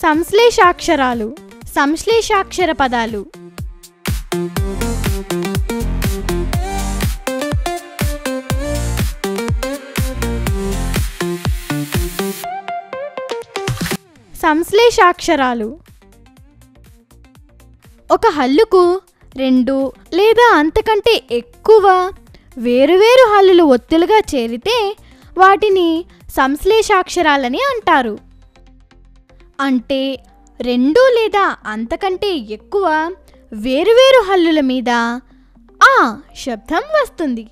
సంశ్లేషాక్షరాలు, సంశ్లేషాక్షర పదాలు. సంశ్లేషాక్షరాలు. ఒక హల్లుకు 2 లేదా అంతకంటే ఎక్కువ వేరువేరు హల్లులు ఒత్తులుగా చేరితే వాటిని సంశ్లేషాక్షరాలని అంటారు. అంటే 2 లేదా అంతకంటే ఎక్కువ వేరువేరు హల్లుల మీద ఆ శబ్దం వస్తుంది.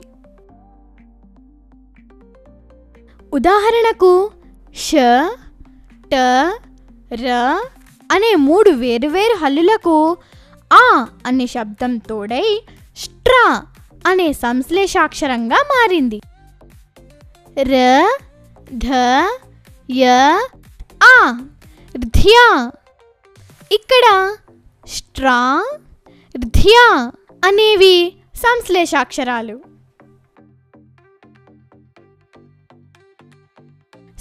ఉదాహరణకు ష, ట, ర అనే 3 వేరువేరు హల్లులకు ఆ అనే శబ్దం తోడై స్ట్రా అనే సంశ్లేషాక్షరంగా మారింది. ర, ధ, య, ఆ, ర్ధ్యా. ఇక్కడ స్ట్రా, ర్ధ్యా అనేవి సంశ్లేషాక్షరాలు.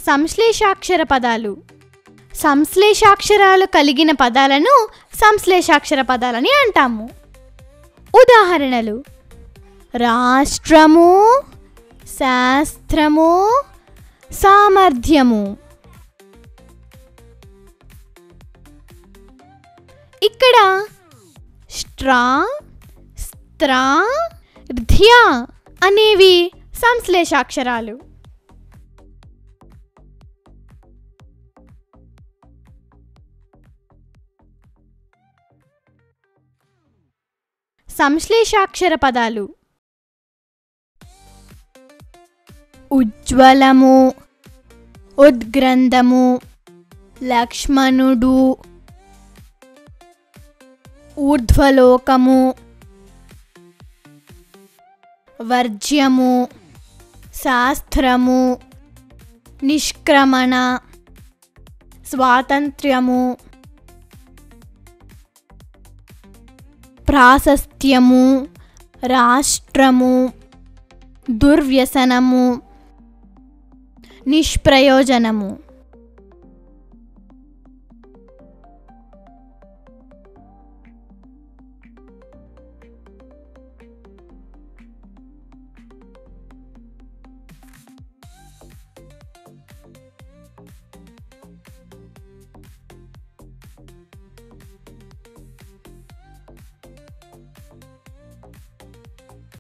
సంశ్లేషాక్షర పదాలు. సంశ్లేషాక్షరాలు కలిగిన పదాలను సంశ్లేషాక్షర పదాలని అంటాము. ఉదాహరణలు: రాష్ట్రము, శాస్త్రము, సామర్థ్యము. ఇక్కడ స్ట్రా, స్త్రా, ర్ధ్యా అనేవి సంశ్లేషాక్షరాలు. సంశ్లేషాక్షర పదాలు. ఉజ్వలము, ఉద్గ్రంథము, లక్ష్మణుడు, ఊర్ధ్వలోకము, వర్జ్యము, శాస్త్రము, నిష్క్రమణ, స్వాతంత్ర్యము, ప్రాశస్త్యము, రాష్ట్రము, దుర్వ్యసనము, నిష్ప్రయోజనము.